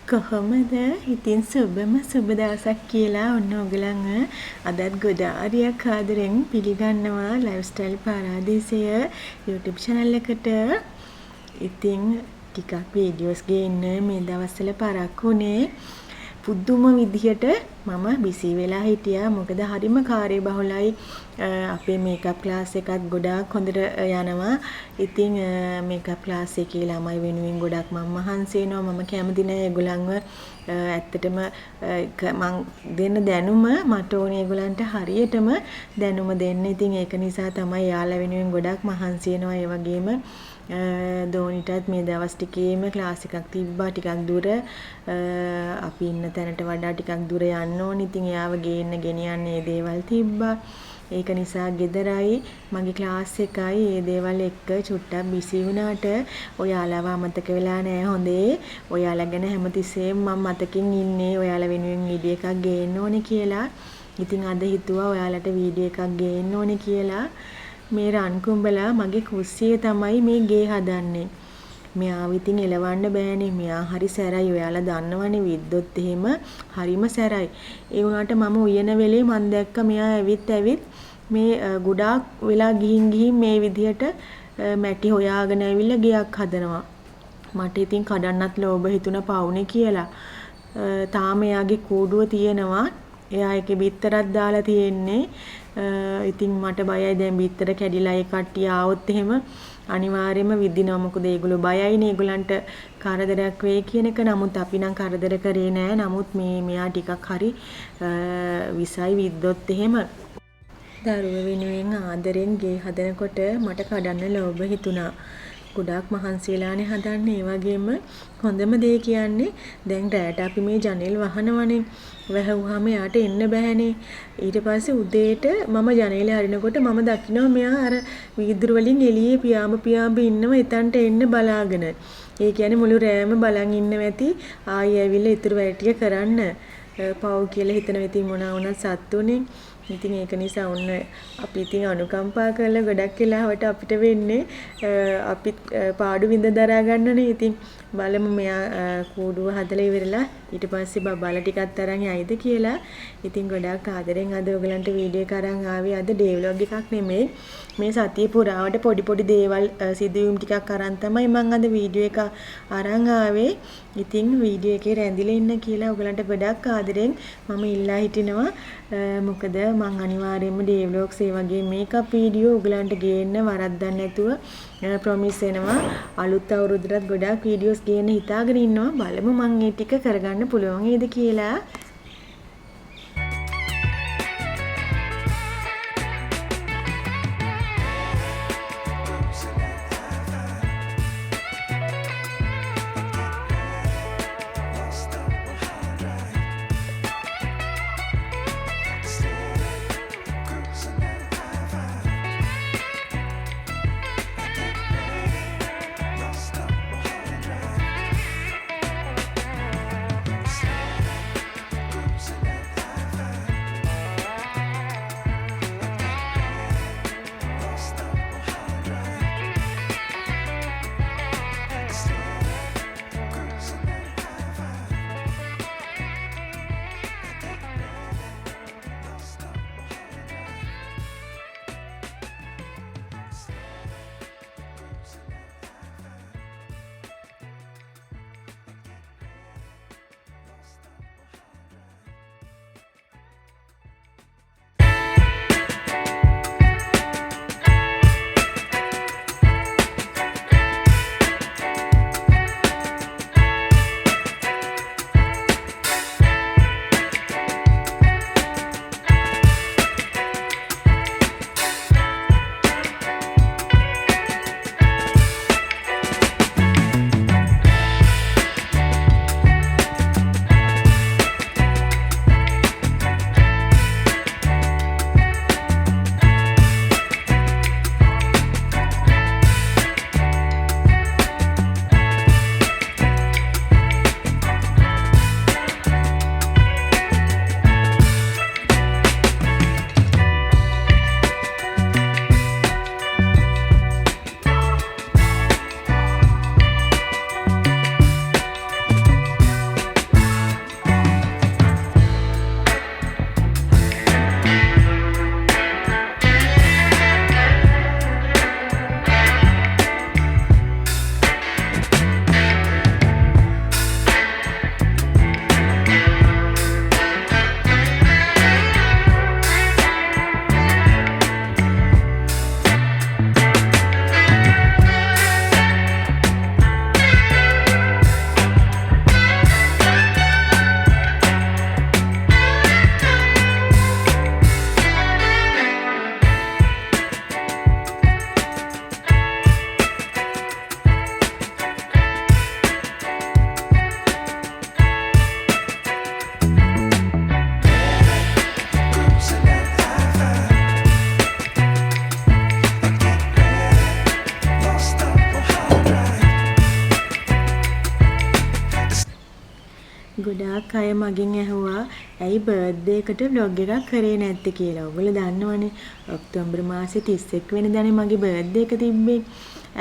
කොහොමද? ඉතින් සුබම සුබ දවසක් කියලා ඔන්න ඔයගලන් අදත් ගොඩාරියක් ආදරෙන් පිළිගන්නවා ලයිෆ්ස්ටයිල් පාරාදීසය YouTube channel එකට. ඉතින් ටිකක් වීඩියෝස් ගේන්න මේ දවස්වල පරක්කුනේ. පුදුම විදිහට මම බිසි වෙලා හිටියා. මොකද හරිම කාර්යබහුලයි. අපේ මේකප් ක්ලාස් එකත් ගොඩාක් හොඳට යනවා. ඉතින් මේකප් ක්ලාස් එකේ ළමයි වෙනුවෙන් ගොඩක් මම මහන්සි වෙනවා. මම කැමති නෑ ඒගොල්ලන්ව ඇත්තටම මං දෙන්න දැනුම මට ඕනේ ඒගොල්ලන්ට හරියටම දැනුම දෙන්න. ඉතින් ඒක නිසා තමයි යාළුවා වෙනුවෙන් ගොඩක් මහන්සි වෙනවා. ඒ වගේම දෝනිටත් මේ දවස් ටිකේම ක්ලාස් එකක් තිබ්බා. ටිකක් දුර අපි ඉන්න තැනට වඩා ටිකක් දුර යන්න ඕනේ. ඉතින් එයාව ගේන්න ගෙනියන්න මේ දේවල් තිබ්බා. ඒක නිසා ගෙදරයි මගේ ක්ලාස් එකයි මේ දේවල් එක්ක චුට්ටක් බිසි වුණාට ඔයාලව අමතක වෙලා නෑ හොඳේ. ඔයාලා ගැන හැමතිස්සෙම මම මතකින් ඉන්නේ. ඔයාලා වෙනුවෙන් වීඩියෝ එකක් ගේන්න ඕනේ කියලා. ඉතින් අද හිතුවා ඔයාලට වීඩියෝ එකක් ගේන්න ඕනේ කියලා. මේ රන් කුඹලා මගේ කුස්සියේ තමයි මේ ගේ හදන්නේ. මෙයාව ඉතින් එලවන්න බෑනේ. මෙයා හරි සැරයි. ඔයාලා දන්නවනේ විද්දොත් එහෙම හරිම සැරයි. ඒ වුණාට මම උයන වෙලේ මන් දැක්ක මෙයා ඇවිත් මේ ගොඩාක් වෙලා ගිහින් මේ විදිහට මැටි හොයාගෙන ඇවිල්ලා ගෙයක් හදනවා. මට ඉතින් කඩන්නත් ලෝභ හිතුණ පවුනේ කියලා. තාම එයාගේ කූඩුව තියෙනවා. එයා ඒකේ බිත්තරක් දාලා තියෙන්නේ. ඉතින් මට බයයි දැන් බිත්තර කැඩිලා ඒ කට්ටිය ආවොත් එහෙම අනිවාර්යයෙන්ම විදිනවා. මොකද ඒගොල්ලෝ බයයිනේ ඒගොල්ලන්ට කරදරයක් වෙයි කියන එක. නමුත් අපි නම් කරදර කරේ නෑ. නමුත් මෙයා ටිකක් හරි විසයි විද්දොත් එහෙම. දරුව වෙනුවෙන් ආදරෙන් ගේ හදනකොට මට කඩන්න ලෝභ හිතුණා. ගොඩාක් මහන්සි වෙලානේ හදන්නේ. ඒ වගේම හොඳම දේ කියන්නේ දැන් රැට අපි මේ ජනෙල් වහනවනේ. වැහුවාම යාට එන්න බෑනේ. ඊට පස්සේ උදේට මම ජනේලේ හරිනකොට මම දකිනවා මෙයා අර වීදුරු වලින් එළියේ පියාඹ ඉන්නවා එතනට එන්න බලාගෙන. ඒ කියන්නේ මුළු රෑම බලන් ඉන්නවා ඇති. ආයි ඇවිල්ලා ඉතුරු වැඩ ටික කරන්න. පව් කියලා හිතන වෙතින් මොනවා වුණත් සත්තුනේ. ඉතින් ඒක නිසා ඔන්න අපි ඉතින් අනුකම්පා කරලා ගොඩක් වෙලාවට අපිට වෙන්නේ අපි පාඩු විඳ දරා ගන්නනේ. ඉතින් බලමු මෙයා කූඩුව හදලා ඉවරලා ඊට පස්සේ බබාලා ටිකක් අරන් යයිද කියලා. ඉතින් ගොඩාක් ආදරෙන් අද ඔයගලන්ට වීඩියෝ එක අරන් ආවේ. අද ඩේ ව්ලොග් එකක් නෙමෙයි. මේ සතිය පුරාවට පොඩි දේවල් සිදුවීම් ටිකක් අරන් තමයි මම අද වීඩියෝ එක අරන් ආවේ. ඉතින් වීඩියෝ එකේ රැඳිලා ඉන්න කියලා ඔයගලන්ට ගොඩක් ආදරෙන් මම ඉල්ලා හිටිනවා. මොකද මම අනිවාර්යයෙන්ම ඩේ ව්ලොග්ස් ඒ වගේ මේකප් වීඩියෝ ඔයගලන්ට ගේන්න වරද්දක් නැතුව ප්‍රොමිස් වෙනවා. අලුත් අවුරුද්දටත් ගොඩාක් වීඩියෝස් ගේන්න හිතාගෙන ඉන්නවා. බලමු මම මේ ටික කරගන්න පුළුවන් වේද කියලා. ගොඩාක් අය මගෙන් ඇහුවා ඇයි බර්ත්ඩේ එකට vlog එකක් කරේ නැත්තේ කියලා. ඔයගොල්ලෝ දන්නවනේ ඔක්තෝබර් මාසේ 31 වෙනිදානේ මගේ බර්ත්ඩේ එක තිබ්බේ.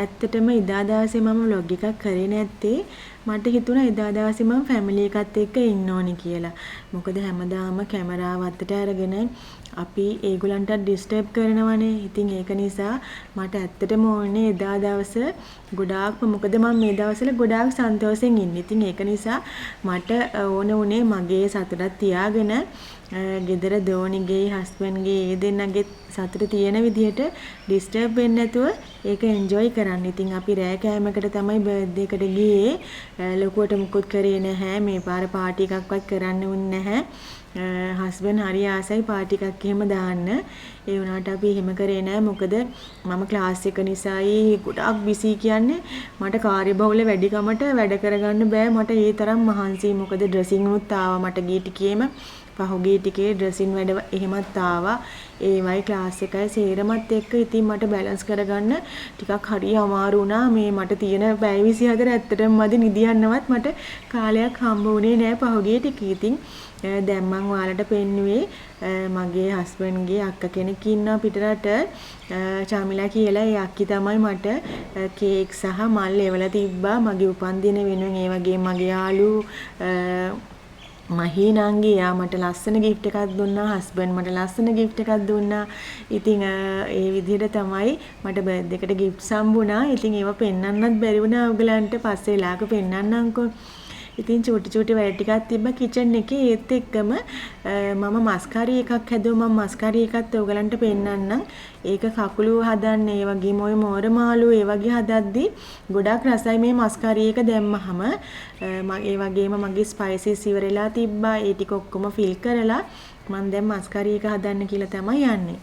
ඇත්තටම එදා දවසේ මම vlog එකක් කරේ නැත්තේ මට හිතුණා එදා දවසේ මම ෆැමිලි එකත් එක්ක ඉන්න ඕනි කියලා. මොකද හැමදාම කැමරාව අතට අරගෙන අපි ඒගොල්ලන්ට ඩිස්ටර්බ් කරනවනේ. ඉතින් ඒක නිසා මට ඇත්තටම ඕනේ එදා දවස ගොඩාක්ම මොකද මම මේ දවස්වල ගොඩාක් සන්තෝෂෙන් ඉන්නේ. ඉතින් ඒක නිසා මට ඕන උනේ මගේ සතුටක් තියාගෙන ගෙදර දෝනිගේ හස්බන්ඩ්ගේ ඒ දෙන්නගේ සතුට තියෙන විදිහට ඩිස්ටර්බ් වෙන්නේ නැතුව ඒක එන්ජොයි කරන්න. ඉතින් අපි රෑ කෑමකට තමයි බර්ත්ඩේ එකට ගියේ. ලොකුවට මුකුත් කරේ නැහැ. මේ පාර පාටි එකක්වත් කරන්න උන්නේ නැහැ. හස්බන්ඩ් හරි ආසයි පාටි එකක් එහෙම දාන්න. ඒ වුණාට අපි එහෙම කරේ නැහැ. මොකද මම ක්ලාස් එක නිසායි ගොඩාක් බිසි කියන්නේ. මට කාර්යබහුල වැඩිකමට වැඩ කරගන්න බෑ. මට ඒ තරම් මහන්සි. මොකද ඩ්‍රෙසින් උත් ආවා මට ගිය ටිකේම. පහුගිය ටිකේ ඩ්‍රෙසින් වැඩ එහෙමත් ආවා. ඒවයි ක්ලාස් එකයි සේරමත් එක්ක ඉතින් මට බැලන්ස් කරගන්න ටිකක් හරි අමාරු වුණා. මේ මට තියෙන පැය 24 ඇත්තටම මදි නිදියන්නවත් මට කාලයක් හම්බ වුණේ නෑ පහුගිය ටිකේ. ඉතින් දැන් මම ඔයාලට පෙන්නුවේ මගේ හස්බන්ඩ්ගේ අක්කා කෙනෙක් ඉන්නවා පිටරට චාමිලා කියලා. ඒ අක්කි තමයි මට කේක් සහ මල් එවලා තිබ්බා මගේ උපන්දින වෙනුවෙන්. ඒ වගේම මගේ යාළු මහී නංගි යා මට ලස්සන gift එකක් දුන්නා. හස්බන්ඩ් මට ලස්සන gift එකක් දුන්නා. ඉතින් ඒ විදිහට තමයි මට බර්ත්ඩේ එකට gifts හම්බුණා. ඉතින් ඒව පෙන්වන්නත් බැරි වුණා ඔයගලන්ට. පස්සේ වෙලාවක පෙන්වන්නම්කෝ. ඉතින් චූටි වල ටිකක් තිබ්බ කිචන් එකේ. ඒත් එක්කම මම මස්කාරි එකක් හැදුවා. මම මස්කාරි එකත් ඔයගලන්ට පෙන්වන්නම්. ඒක කකුළු හදන්න ඒ වගේම ඔය මෝර මාළු ඒ වගේ හදද්දි ගොඩාක් රසයි මේ මස්කාරි එක දැම්මහම. ඒ වගේම මගේ ස්පයිසස් ඉවරලා තිබ්බා. ඒ ටික ඔක්කොම ෆිල් කරලා මම දැන් මස්කාරි එක හදන්න කියලා තමයි යන්නේ.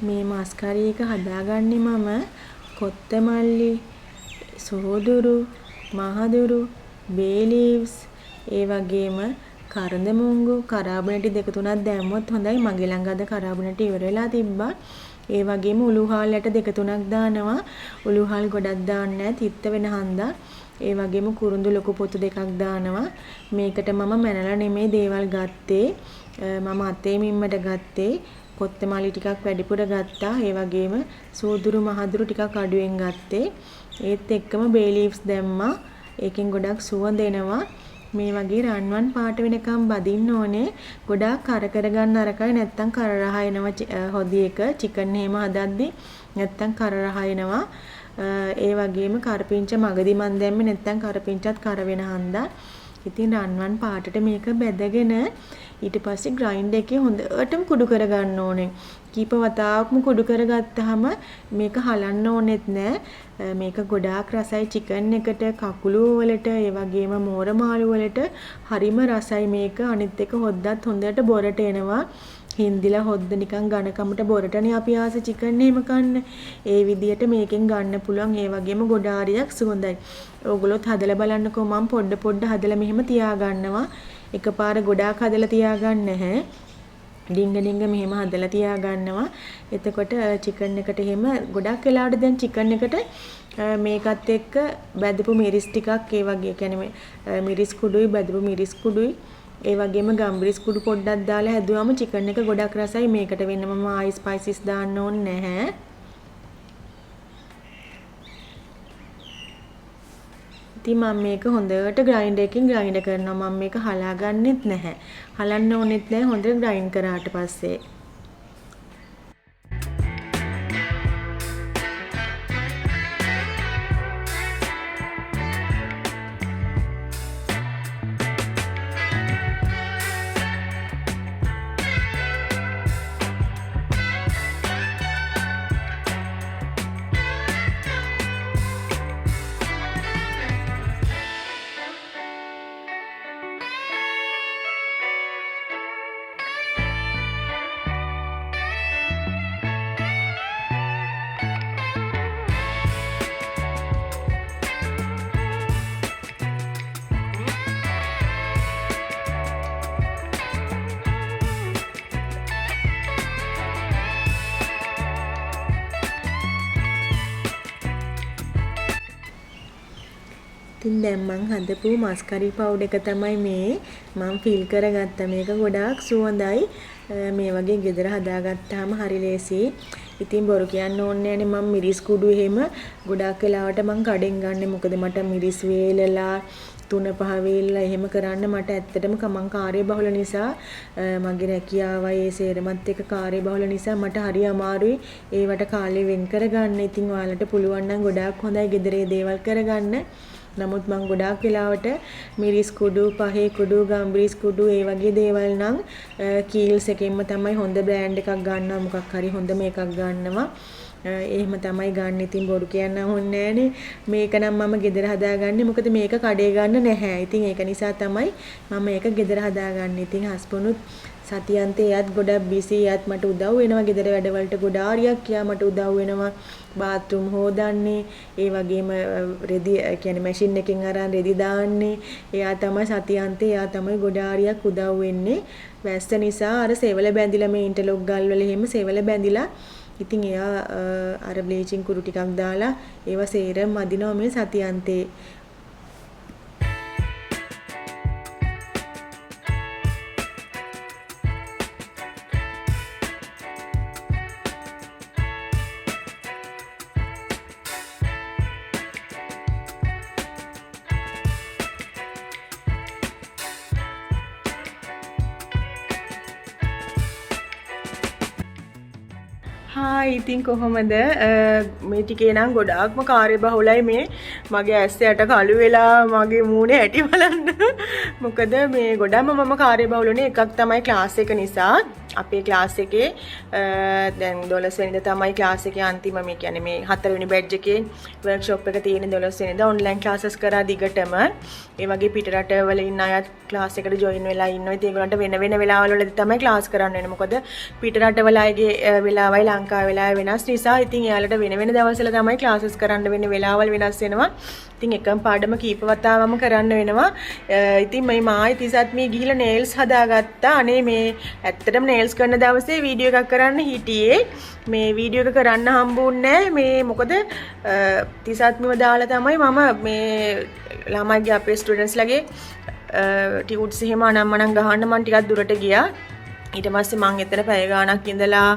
මේ මස්කාරි එක හදාගන්නේ මම කොත්තමල්ලි, සෝදුරු, මහදුරු, bay leaves, ඒ වගේම කරඳ මුංගු, කරාබුනටි දෙක තුනක් දැම්මොත් හොඳයි. මගේ ළඟ අද කරාබුනටි ඉවර වෙලා තිබ්බා. ඒ වගේම උළුහාල් යට දෙක තුනක් දානවා. උළුහාල් ගොඩක් දාන්නේ නැහැ තිත්ත වෙන හන්දා. ඒ වගේම කුරුඳු ලොකු පොතු දෙකක් දානවා. මේකට මම මැනලා නෙමෙයි දේවල් ගත්තේ. මම අතේ මිම්මට ගත්තේ. කොත්තමල්ලි ටිකක් වැඩිපුර ගත්තා. ඒ වගේම සෝදුරු මහදුරු ටිකක් අඩුවෙන් ගත්තේ. ඒත් එක්කම bay leaves දැම්මා. ඒකෙන් ගොඩක් සුවඳ එනවා. මේ වගේ රන්වන් පාට වෙනකම් බදින්න ඕනේ. ගොඩාක් කර කරගන්න අරකයි නැත්තම් කර රහ එනවා හොදි එක. චිකන් එහෙම හදද්දි නැත්තම් කර රහ එනවා. ඒ වගේම කරපිංච මගදී මන් දැම්මේ නැත්තම් කරපිංචත් කර වෙන හන්දා. ඉතින් රන්වන් පාටට මේක බැදගෙන ඊට පස්සේ ග්‍රයින්ඩර් එකේ හොඳටම කුඩු කරගන්න ඕනේ. කීප වතාවක්ම කුඩු කරගත්තාම මේක හලන්න ඕනෙත් නෑ. මේක ගොඩාක් රසයි චිකන් එකට, කකුළු වලට, ඒ වගේම මෝර මාළු වලට හරිම රසයි මේක. අනිත් එක හොද්දත් හොඳට බොරට එනවා. හින්දිලා හොද්ද නිකන් ඝනකමට බොරටනේ අපි ආස චිකන් එහෙම කන්න. ඒ විදියට මේකෙන් ගන්න පුළුවන්. ඒ වගේම ගොඩාරියක් සුවඳයි. ඕගොල්ලොත් හදලා බලන්නකෝ. මම පොඩ හදලා මෙහෙම තියාගන්නවා. එකපාර ගොඩාක් හදලා තියාගන්න නැහැ. ඩිංග මෙහෙම හදලා තියාගන්නවා. එතකොට චිකන් එකට එහෙම ගොඩක් වෙලාවට දැන් චිකන් එකට මේකත් එක්ක බැදපු මිරිස් ටිකක් ඒ වගේ කියන්නේ මිරිස් කුඩුයි බැදපු මිරිස් කුඩුයි ඒ වගේම ගම්බිරිස් කුඩු පොඩ්ඩක් දාලා හැදුවාම චිකන් එක ගොඩක් රසයි. මේකට වෙනම ආයි ස්පයිසස් දාන්න ඕනේ නැහැ. ඉතින් මම මේක හොඳට ග්‍රයින්ඩර් එකකින් ග්‍රයින්ඩ් කරනවා. මම මේක හලාගන්නෙත් නැහැ. හලන්න ඕනෙත් නැහැ හොඳට ග්‍රයින්ඩ් කරාට පස්සේ. ඉතින් දැන් මං හදපු මස් කරි පවුඩර් එක තමයි මේ මං ෆීල් කරගත්තා. මේක ගොඩාක් සුවඳයි. මේ වගේ ගෙදර හදාගත්තාම හරි ලේසි. ඉතින් බොරු කියන්න ඕනේ නැනේ මම මිරිස් කුඩු එහෙම ගොඩාක් වෙලාවට මං කඩෙන් ගන්නෙ. මොකද මට මිරිස් වේලලා 3-5 වේලලා එහෙම කරන්න මට ඇත්තටම මං කාර්යබහුල නිසා මගේ රැකියාවයි ඒ සේරමත් එක්ක කාර්යබහුල නිසා මට හරි අමාරුයි ඒවට කාලය වෙන් කරගන්න. ඉතින් ඔයාලට පුළුවන් නම් ගොඩාක් හොඳයි ගෙදරේ දේවල් කරගන්න. නමුත් මං ගොඩාක් වෙලාවට මිරිස් කුඩු, පහේ කුඩු, ගම්බිරිස් කුඩු ඒ වගේ දේවල් නම් කීල්ස් එකෙන්ම තමයි හොඳ බ්‍රෑන්ඩ් එකක් ගන්නවා. මොකක් හරි හොඳම එකක් ගන්නවා. එහෙම තමයි ගන්න. ඉතින් බොරු කියන්න ඕනේ නෑනේ. මේක නම් මම ගෙදර හදාගන්නේ. මොකද මේක කඩේ ගන්න නැහැ. ඉතින් ඒක නිසා තමයි මම මේක ගෙදර හදාගන්නේ. ඉතින් හස්බන්ඩුත් සතියන්තේ එයත් ගොඩක් බිසි. එයත් මට උදව් වෙනවා ගෙදර වැඩවලට ගොඩාරියක්. එයා මට උදව් වෙනවා. බාත්රූම් හොදන්නේ. ඒ වගේම රෙදි කියන්නේ මැෂින් එකෙන් අරන් රෙදි දාන්නේ. එයා තමයි සතියන්තේ එයා තමයි ගොඩාරියක් උදව් වෙන්නේ. වැස්ස නිසා අර සෙවල බැඳිලා මේ ඉන්ටර්ලොක් ගල් වල එහෙම සෙවල බැඳිලා ඉතින් එයා අර බ්ලීචින් කුරු ටිකක් දාලා ඒව සේරම මදිනවා මේ සතියන්තේ. ඉතින් කොහොමද මේ ටිකේ නම් ගොඩාක්ම කාර්යබහුලයි මේ මගේ ඇස් යට කළු වෙලා මගේ මූණේ ඇටි බලන්න. මොකද මේ ගොඩක්ම මම කාර්යබහුලනේ. එකක් තමයි ක්ලාස් එක නිසා. අපේ ක්ලාස් එකේ දැන් 12 වෙනිදා තමයි ක්ලාස් එකේ අන්තිම මේ කියන්නේ මේ 4 වෙනි බැච් එකේ වර්ක්ෂොප් එක තියෙන 12 වෙනිදා ඔන්ලයින් ක්ලාසස් කරා දිගටම. ඒ වගේ පිට රටවල ඉන්න අයත් ක්ලාස් එකට ජොයින් වෙලා ඉන්නවා. ඉතින් ඒගොල්ලන්ට වෙන වෙන වෙලාවල් වලදී තමයි ක්ලාස් කරන්න වෙන්නේ. මොකද පිට රටවල අයගේ වෙලාවයි ලංකාවේ වෙලාව වෙනස් නිසා ඉතින් එයාලට වෙන වෙන දවස්වල තමයි ක්ලාසස් කරන්න වෙන්නේ. වෙලාවල් වෙනස් වෙනවා. ඉතින් එකම පාඩම කීප වතාවම කරන්න වෙනවා. ඉතින් මේ මායි 37 මේ ගිහිල්ලා නේල්ස් හදාගත්තා. අනේ මේ ඇත්තටම නේල්ස් කරන දවසේ වීඩියෝ එකක් කරන්න හිටියේ. මේ වීඩියෝ එක කරන්න හම්බුන්නේ මේ මොකද 37ම දාලා තමයි මම මේ ළමයිගේ අපේ ස්ටුඩන්ට්ස් ලගේ ටියුට්ස් එහෙම අනම්මනම් ගහන්න මම ටිකක් දුරට ගියා. ඊට පස්සේ මං එතන පැය ගාණක් ඉඳලා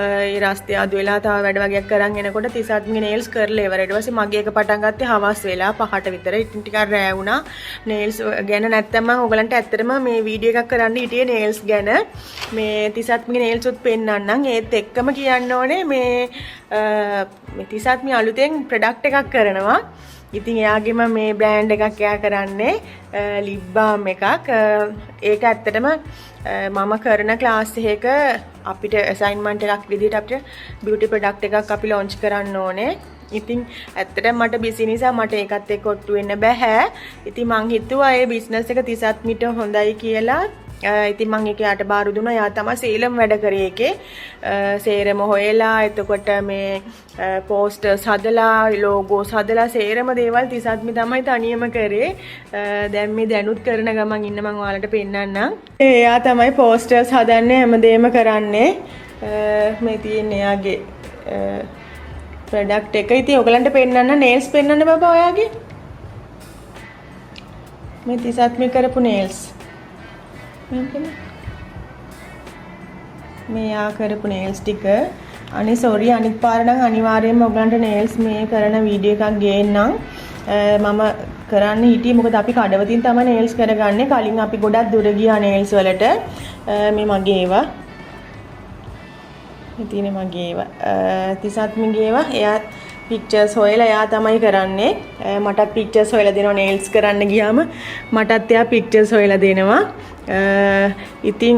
ඒ රස්තේ අද වෙලා තව වැඩ වගේක් කරන් එනකොට 37 ගේ නේල්ස් කරලා ඉවරයි. ඊට පස්සේ මගේ එක පටන් ගත්තේ හවස් වෙලා 5ට විතර. ඉතින් ටිකක් රෑ වුණා. නේල්ස් ගැන නැත්තම් මම ඔයගලන්ට ඇත්තටම මේ වීඩියෝ එකක් කරන්න හිටියේ නේල්ස් ගැන. මේ 37 ගේ නේල්ස් උත් පෙන්නන්නම්. ඒත් එක්කම කියන්න ඕනේ මේ 37 මේ අලුතෙන් ප්‍රොඩක්ට් එකක් කරනවා. ඉතින් එයාගෙම මේ බ්‍රෑන්ඩ් එකක් එයා කරන්නේ ලිප් බාම් එකක්. ඒක ඇත්තටම මම කරන ක්ලාස් එකක අපිට අසයින්මන්ට් එකක් විදිහට අපිට බියුටි ප්‍රොඩක්ට් එකක් අපි ලොන්ච් කරන්න ඕනේ. ඉතින් ඇත්තටම මට බිසි නිසා මට ඒකත් එක්ක ඔට්ටු වෙන්න බෑ. ඉතින් මං හිතුවා ඒ බිස්නස් එක 37 මිට හොඳයි කියලා. ඉතින් මං ඒක යාට බාර දුන්නා. යා තමයි සීලම් වැඩ කරේ ඒකේ. සේරම හොයලා එතකොට මේ පෝස්ටර්ස් හදලා ලෝගෝස් හදලා සේරම දේවල් 37 මි තමයි තනියම කරේ. දැන් මේ දැනුත් කරන ගමන් ඉන්න මං ඔයාලට පෙන්නන්නම්. එයා තමයි පෝස්ටර්ස් හදන්නේ හැමදේම කරන්නේ. මේ තියෙන්නේ එයාගේ ප්‍රොඩක්ට් එක. ඉතින් ඔයගලන්ට පෙන්නන්න නේල්ස් පෙන්නන්න බබා ඔයාගේ. මේ 37 මි කරපු නේල්ස්. මේ යා කරපු නේල්ස් ටික. අනේ සෝරි අනිත් පාර නම් අනිවාර්යයෙන්ම ඔයගලන්ට නේල්ස් මේ කරන වීඩියෝ එකක් ගේන්නම්. මම කරන්න හිටියේ මොකද අපි කඩවතින් තමයි නේල්ස් කරගන්නේ. කලින් අපි ගොඩක් දුර ගියා නේල්ස් වලට. මේ මගේ ඒවා. මේ තියෙන්නේ මගේ ඒවා. 37 මිගේ ඒවා. එයා පික්චර්ස් හොයලා එයා තමයි කරන්නේ. මටත් පික්චර්ස් හොයලා දෙනවා නේල්ස් කරන්න ගියාම මටත් එයා පික්චර්ස් හොයලා දෙනවා. ඉතින්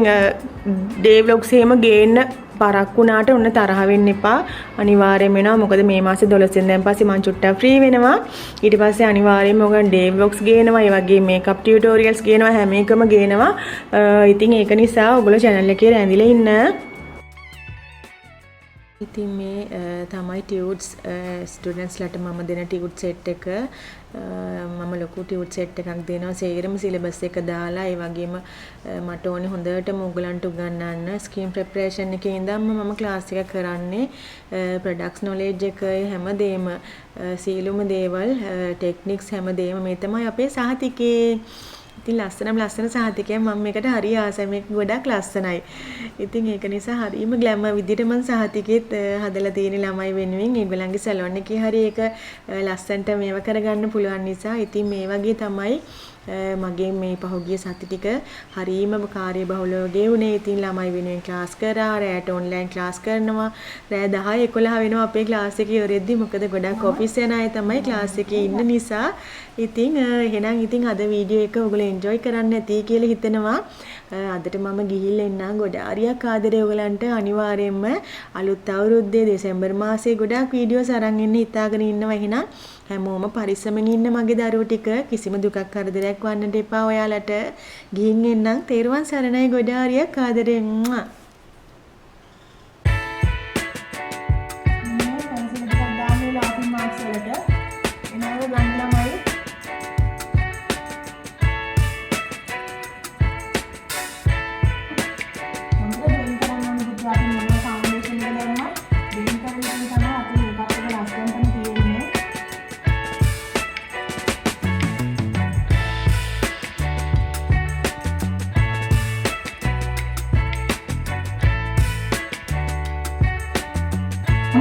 ඩේ ව්ලොග්ස් එහෙම ගේන්න පරක් වුණාට ඔන්න තරහ වෙන්න එපා. අනිවාර්යයෙන් වෙනවා. මොකද මේ මාසේ 12 වෙනිදාන් පස්සේ මම චුට්ටක් ෆ්‍රී වෙනවා. ඊට පස්සේ අනිවාර්යයෙන්ම ඔයගොල්ලෝ ඩේ ව්ලොග්ස් ගේනවා. ඒ වගේ මේකප් ටියුටෝරියල්ස් ගේනවා. හැම එකම ගේනවා. ඉතින් ඒක නිසා ඔයගොල්ලෝ channel එකේ රැඳිලා ඉන්න. ඉතින් මේ තමයි ටියුට්ස් ස්ටුඩන්ට්ස්ලාට මම දෙන ටියුට් සෙට් එක. මම ලොකු ටියුට් සෙට් එකක් දෙනවා. සේරම සිලබස් එක දාලා ඒ වගේම මට ඕනේ හොඳටම ඔයගලන්ට උගන්වන්න. ස්කින් ප්‍රෙපරේෂන් එකේ ඉඳන්ම මම ක්ලාස් එක කරන්නේ. ප්‍රොඩක්ට්ස් නොලෙජ් එක හැමදේම සීලුම දේවල් ටෙක්නික්ස් හැමදේම මේ තමයි අපේ සහතිකේ. ඉතින් ලස්සන සහතිකයක් මම මේකට හරි ආසයි. මේක ගොඩක් ලස්සනයි. ඉතින් ඒක නිසා හරිම ග්ලැමර් විදිහට මම සහතිකෙත් හදලා තියෙන ළමයි වෙනුවෙන් ඒගොල්ලන්ගේ සැලොන් එකේ හරි ඒක ලස්සනට මේව කරගන්න පුළුවන් නිසා. ඉතින් මේ වගේ තමයි මගේ මේ පහුගිය සති ටික හරීම කාර්යබහුලව ගෙවුනේ. ඉතින් ළමයි වෙනුවෙන් ක්ලාස් කරා, රැට ඔන්ලයින් ක්ලාස් කරනවා. රෑ 10 11 වෙනවා අපේ ක්ලාස් එකේ ඉවරෙද්දි. මොකද ගොඩක් ඔෆිස් යන අය තමයි ක්ලාස් එකේ ඉන්න නිසා. ඉතින් එහෙනම් ඉතින් අද වීඩියෝ එක ඔයගොල්ලෝ එන්ජොයි කරන්න ඇති කියලා හිතනවා. අදට මම ගිහිල්ලා එන්නම්. ගොඩාරියක් ආදරේ ඔයගලන්ට. අනිවාර්යයෙන්ම අලුත් අවුරුද්දේ දෙසැම්බර් මාසේ ගොඩාක් වීඩියෝස් අරන් ඉන්න හිතාගෙන ඉන්නවා. එහෙනම් හැමෝම පරිස්සමෙන් ඉන්න මගේ දරුවෝ ටික. කිසිම දුකක් කරදරයක් වන්නට එපා ඔයාලට. ගිහින් එන්නම්. තේරුවන් සරණයි. ගොඩාරියක් ආදරේ.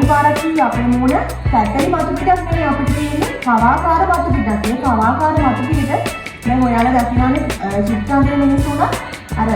පාරක් අපේ මූණ පැත්තේ මතු පිටක් නෙමෙයි අපිට තියෙන්නේ කවාකාර මතු පිටක්. ඒ කවාකාර මතු පිට දැන් ඔයාලා දකින්නනේ චිත්‍රාන්තයේ මිනිස්සුන අර